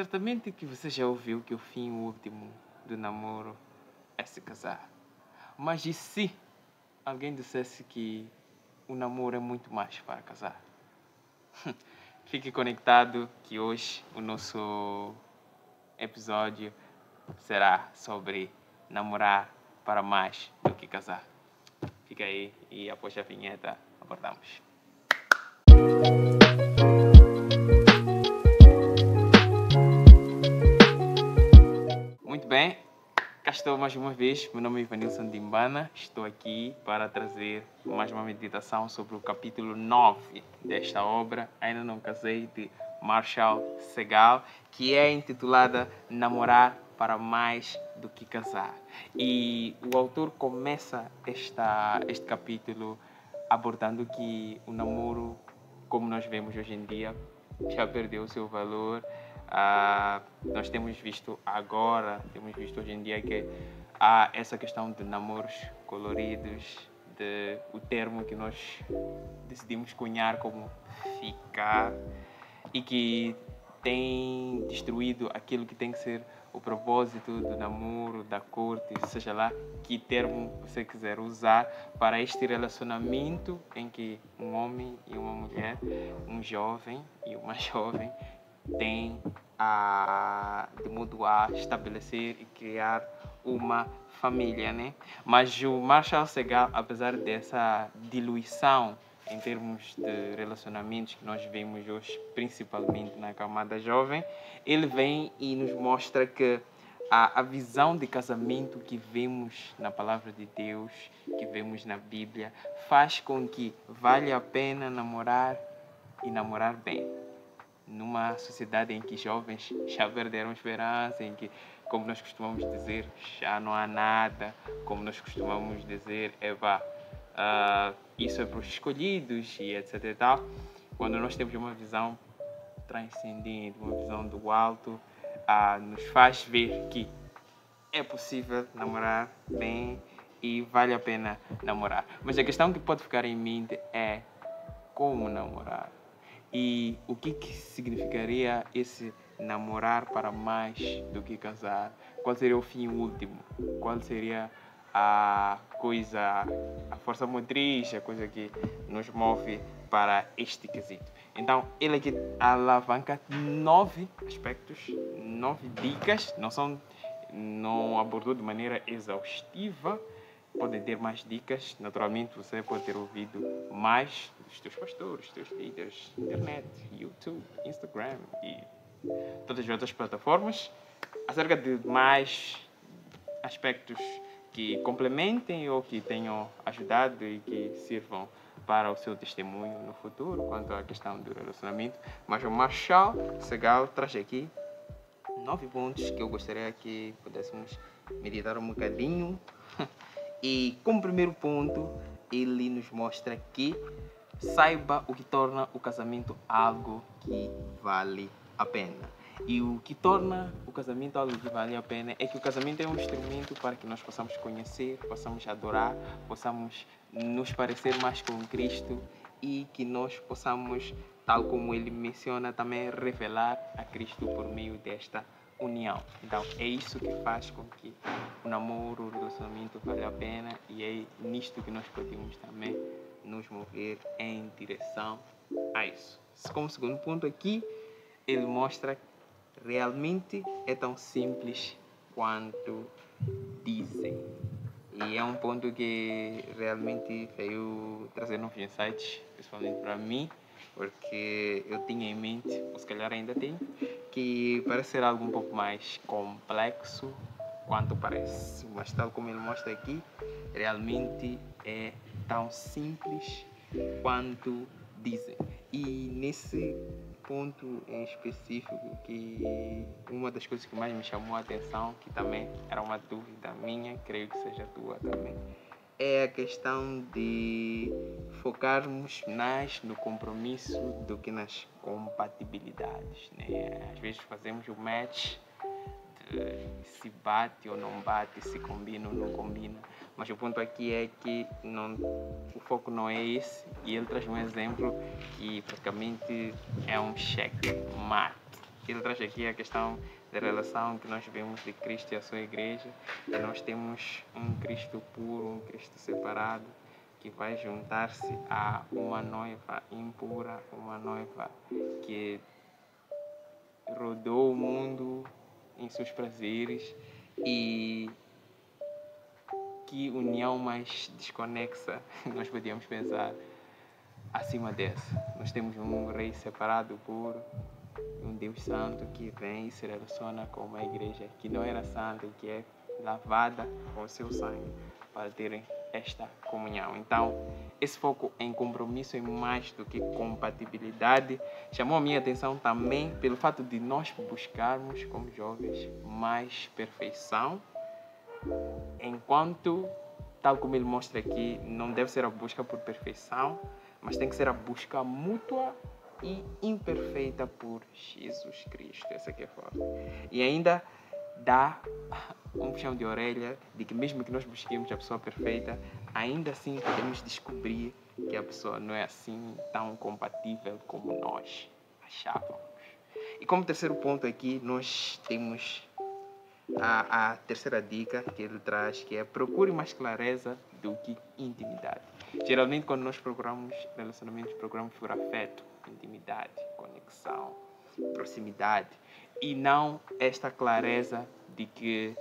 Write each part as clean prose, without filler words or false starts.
Certamente que você já ouviu que o fim último do namoro é se casar. Mas e se alguém dissesse que o namoro é muito mais para casar? Fique conectado que hoje o nosso episódio será sobre namorar para mais do que casar. Fica aí e após a vinheta abordamos. Muito bem, cá estou mais uma vez. Meu nome é Ivanilson Dimbana. Estou aqui para trazer mais uma meditação sobre o capítulo 9 desta obra, Ainda Não Casei, de Marshall Segal, que é intitulada Namorar para Mais do que Casar. E o autor começa este capítulo abordando que o namoro, como nós vemos hoje em dia, já perdeu o seu valor. Nós temos visto hoje em dia que há essa questão de namoros coloridos, o termo que nós decidimos cunhar como ficar, e que tem destruído aquilo que tem que ser o propósito do namoro, da corte, seja lá que termo você quiser usar para este relacionamento em que um homem e uma mulher, um jovem e uma jovem, têm de modo a estabelecer e criar uma família, né? Mas o Marshall Segal, apesar dessa diluição em termos de relacionamentos que nós vemos hoje, principalmente na camada jovem, ele vem e nos mostra que a visão de casamento que vemos na palavra de Deus, que vemos na Bíblia, faz com que vale a pena namorar e namorar bem. Numa sociedade em que jovens já perderam esperança, em que, como nós costumamos dizer, já não há nada, como nós costumamos dizer, isso é para os escolhidos e etc e tal. Quando nós temos uma visão transcendente, uma visão do alto, nos faz ver que é possível namorar bem e vale a pena namorar. Mas a questão que pode ficar em mente é como namorar. E o que significaria esse namorar para mais do que casar? Qual seria o fim último? Qual seria a força motriz, a coisa que nos move para este quesito? Então, ele aqui alavanca 9 aspectos, 9 dicas, não abordou de maneira exaustiva. Podem ter mais dicas. Naturalmente, você pode ter ouvido mais dos teus pastores, dos teus líderes, internet, YouTube, Instagram e todas as outras plataformas, acerca de mais aspectos que complementem ou que tenham ajudado e que sirvam para o seu testemunho no futuro quanto à questão do relacionamento. Mas o Marshall Segal traz aqui 9 pontos que eu gostaria que pudéssemos meditar um bocadinho. E como primeiro ponto, ele nos mostra que saiba o que torna o casamento algo que vale a pena. E o que torna o casamento algo que vale a pena é que o casamento é um instrumento para que nós possamos conhecer, possamos adorar, possamos nos parecer mais com Cristo e que nós possamos, tal como ele menciona, também revelar a Cristo por meio desta união. Então é isso que faz com que o namoro, o relacionamento vale a pena, e é nisto que nós podemos também nos mover em direção a isso. Como segundo ponto aqui, ele mostra que realmente é tão simples quanto dizem. E é um ponto que realmente veio trazer novos insights, principalmente para mim, porque eu tinha em mente, ou se calhar ainda tenho, que parece ser algo um pouco mais complexo quanto parece. Mas tal como ele mostra aqui, realmente é tão simples quanto dizem. E nesse ponto em específico, que uma das coisas que mais me chamou a atenção, que também era uma dúvida minha, creio que seja tua também, é a questão de focarmos mais no compromisso do que nas compatibilidades, né? Às vezes fazemos o match de se bate ou não bate, se combina ou não combina, mas o ponto aqui é que o foco não é esse, e ele traz um exemplo que praticamente é um cheque mate. Ele traz aqui a questão da relação que nós vemos de Cristo e a sua igreja. E nós temos um Cristo puro, um Cristo separado, que vai juntar-se a uma noiva impura, uma noiva que rodou o mundo em seus prazeres, e que união mais desconexa nós podíamos pensar acima dessa. Nós temos um rei separado, puro, um Deus santo que vem e se relaciona com uma igreja que não era santa e que é lavada com o seu sangue para terem esta comunhão. Então, esse foco em compromisso é mais do que compatibilidade. Chamou a minha atenção também pelo fato de nós buscarmos, como jovens, mais perfeição, enquanto, tal como ele mostra aqui, não deve ser a busca por perfeição, mas tem que ser a busca mútua e imperfeita por Jesus Cristo. Essa aqui é forte. E ainda dá um puxão de orelha de que mesmo que nós busquemos a pessoa perfeita, ainda assim podemos descobrir que a pessoa não é assim tão compatível como nós achávamos. E como terceiro ponto aqui, nós temos a terceira dica que ele traz, que é: procure mais clareza do que intimidade. Geralmente, quando nós procuramos relacionamentos, procuramos por afeto, intimidade, conexão, proximidade, e não esta clareza de que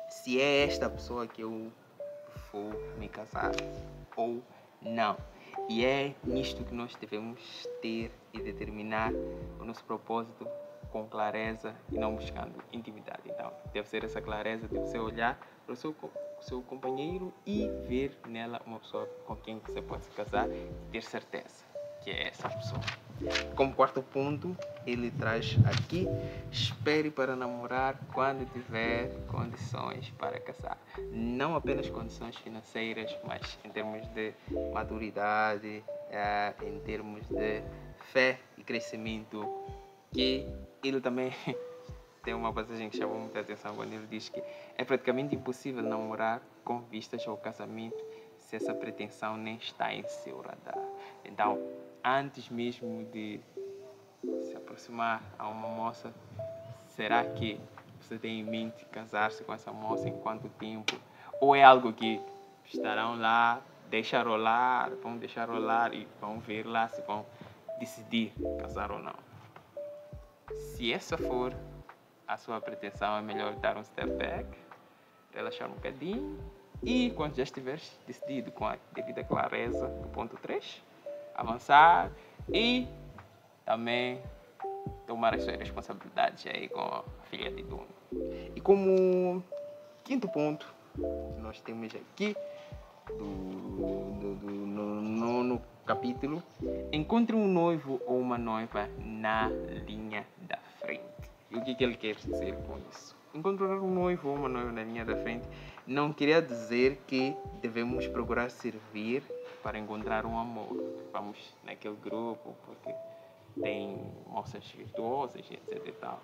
se é esta pessoa que eu vou me casar ou não. E é nisto que nós devemos ter e determinar o nosso propósito com clareza e não buscando intimidade. Então, deve ser essa clareza, deve ser olhar para o seu companheiro e ver nela uma pessoa com quem você pode se casar e ter certeza que é essa pessoa. Como quarto ponto, ele traz aqui: espere para namorar quando tiver condições para casar. Não apenas condições financeiras, mas em termos de maturidade, em termos de fé e crescimento, que ele também tem uma passagem que chamou muita atenção quando ele diz que é praticamente impossível namorar com vistas ao casamento se essa pretensão nem está em seu radar. Então, antes mesmo de se aproximar a uma moça, será que você tem em mente casar-se com essa moça em quanto tempo? Ou é algo que estarão lá, vão deixar rolar e vão ver lá se vão decidir casar ou não? Se essa for a sua pretensão, é melhor dar um step back, relaxar um bocadinho, e quando já estiveres decidido com a devida clareza do ponto 3, avançar e também tomar as suas responsabilidades aí com a filha de dono. E como quinto ponto, nós temos aqui do nono capítulo: encontre um noivo ou uma noiva na linha da frente. E o que ele quer dizer com isso? Encontrar um noivo ou uma noiva na linha da frente não queria dizer que devemos procurar servir para encontrar um amor. Vamos naquele grupo porque tem moças virtuosas, etc e tal,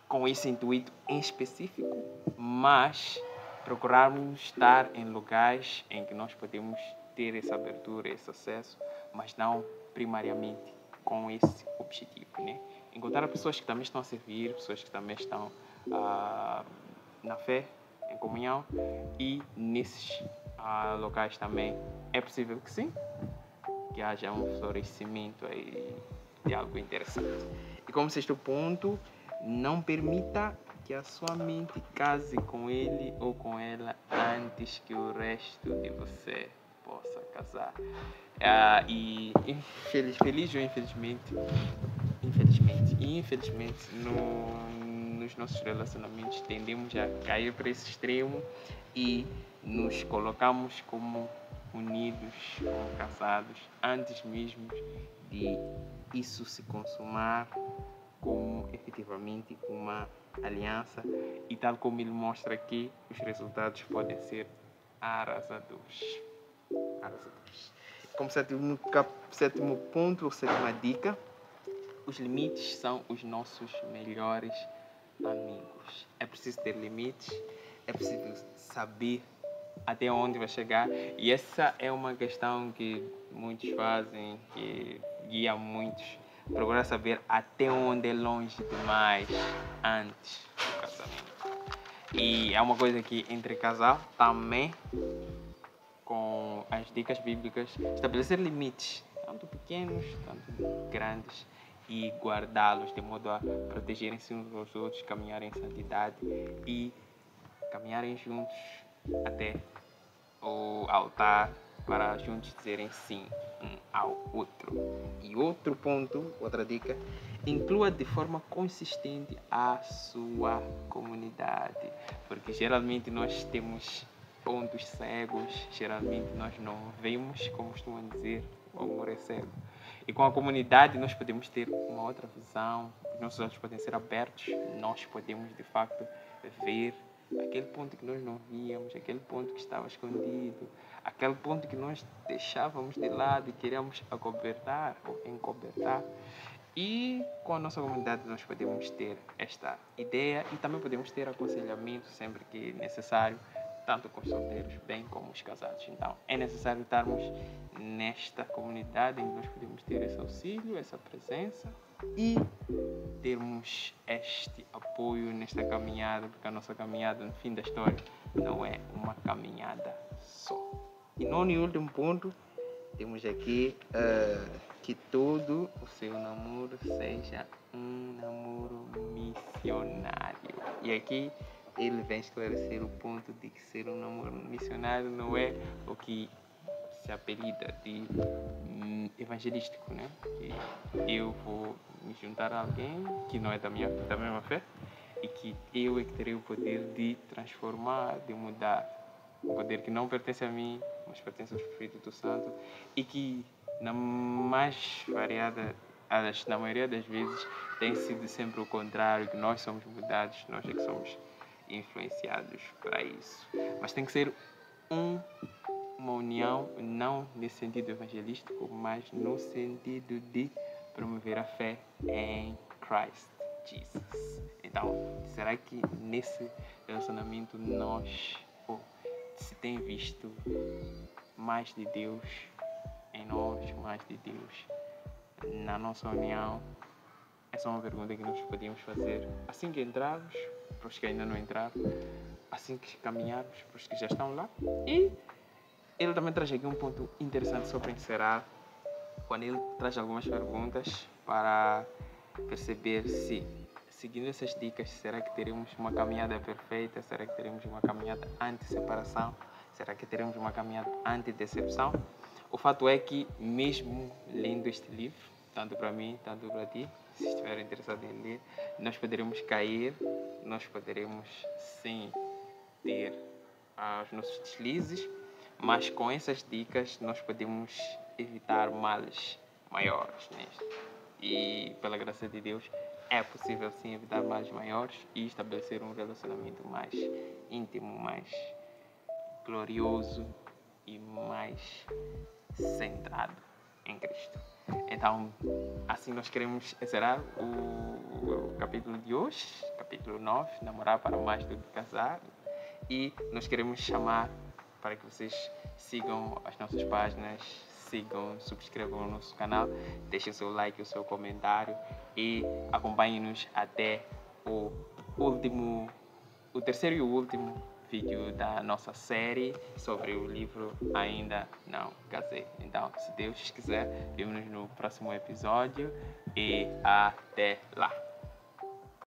com esse intuito em específico, mas procurarmos estar em lugares em que nós podemos ter essa abertura, esse acesso, mas não primariamente com esse objetivo, né? Encontrar pessoas que também estão a servir, pessoas que também estão na fé, em comunhão, e nesses locais também é possível que sim, que haja um florescimento aí de algo interessante. E como sexto ponto, não permita que a sua mente case com ele ou com ela antes que o resto de você possa casar. E feliz ou infelizmente nos nossos relacionamentos tendemos a cair para esse extremo e nos colocamos como unidos ou casados antes mesmo de isso se consumar como efetivamente uma aliança, e tal como ele mostra aqui, os resultados podem ser arrasadores. Como sétimo ponto, ou sétima dica: os limites são os nossos melhores amigos. É preciso ter limites, é preciso saber até onde vai chegar, e essa é uma questão que muitos fazem, que guia muitos procurar saber até onde é longe demais antes do casamento. E é uma coisa que entre casal também, com as dicas bíblicas, estabelecer limites, tanto pequenos, tanto grandes, e guardá-los de modo a protegerem-se uns aos outros, caminharem em santidade e caminharem juntos até o altar para juntos dizerem sim um ao outro. E outro ponto, outra dica, inclua de forma consistente a sua comunidade, porque geralmente nós temos pontos cegos, geralmente nós não vemos, como costumam dizer, o amor é cego. E com a comunidade nós podemos ter uma outra visão, os nossos olhos podem ser abertos, nós podemos de facto ver aquele ponto que nós não víamos, aquele ponto que estava escondido, aquele ponto que nós deixávamos de lado e queríamos acobertar ou encobertar. E com a nossa comunidade nós podemos ter esta ideia e também podemos ter aconselhamento sempre que necessário, tanto com os solteiros bem como os casados. Então é necessário estarmos nesta comunidade em que nós podemos ter esse auxílio, essa presença e termos este apoio nesta caminhada, porque a nossa caminhada, no fim da história, não é uma caminhada só. E nono e último ponto, temos aqui que todo o seu namoro seja um namoro missionário. E aqui ele vem esclarecer o ponto de que ser um namoro missionário não é o que se apelida de evangelístico, né? Que eu vou me juntar a alguém que não é da mesma fé e que eu é que terei o poder de transformar, de mudar. Um poder que não pertence a mim, mas pertence ao Espírito Santo e que na maioria das vezes tem sido sempre o contrário, que nós somos mudados, nós é que somos influenciados para isso. Mas tem que ser uma união, não nesse sentido evangelístico, mas no sentido de promover a fé em Christ Jesus. Então, será que nesse relacionamento se tem visto mais de Deus em nós, mais de Deus na nossa união? Essa é uma pergunta que nós podíamos fazer assim que entrarmos, para os que ainda não entraram, assim que caminharmos, para os que já estão lá. E ele também traz aqui um ponto interessante só para encerrar, quando ele traz algumas perguntas para perceber se, seguindo essas dicas, será que teremos uma caminhada perfeita? Será que teremos uma caminhada anti-separação? Será que teremos uma caminhada anti-decepção? O fato é que, mesmo lendo este livro, tanto para mim, tanto para ti, se estiver interessado em ler, nós poderemos cair, nós poderemos sim ter os nossos deslizes, mas com essas dicas nós podemos evitar males maiores nisto. E pela graça de Deus é possível sim evitar males maiores e estabelecer um relacionamento mais íntimo, mais glorioso e mais centrado em Cristo. Então, assim nós queremos encerrar o capítulo de hoje, capítulo 9, namorar para mais do que casar. E nós queremos chamar para que vocês sigam as nossas páginas, subscrevam o nosso canal, deixem o seu like, o seu comentário e acompanhem-nos até o terceiro e o último vídeo da nossa série sobre o livro Ainda Não Casei. Então, se Deus quiser, vemo-nos no próximo episódio e até lá!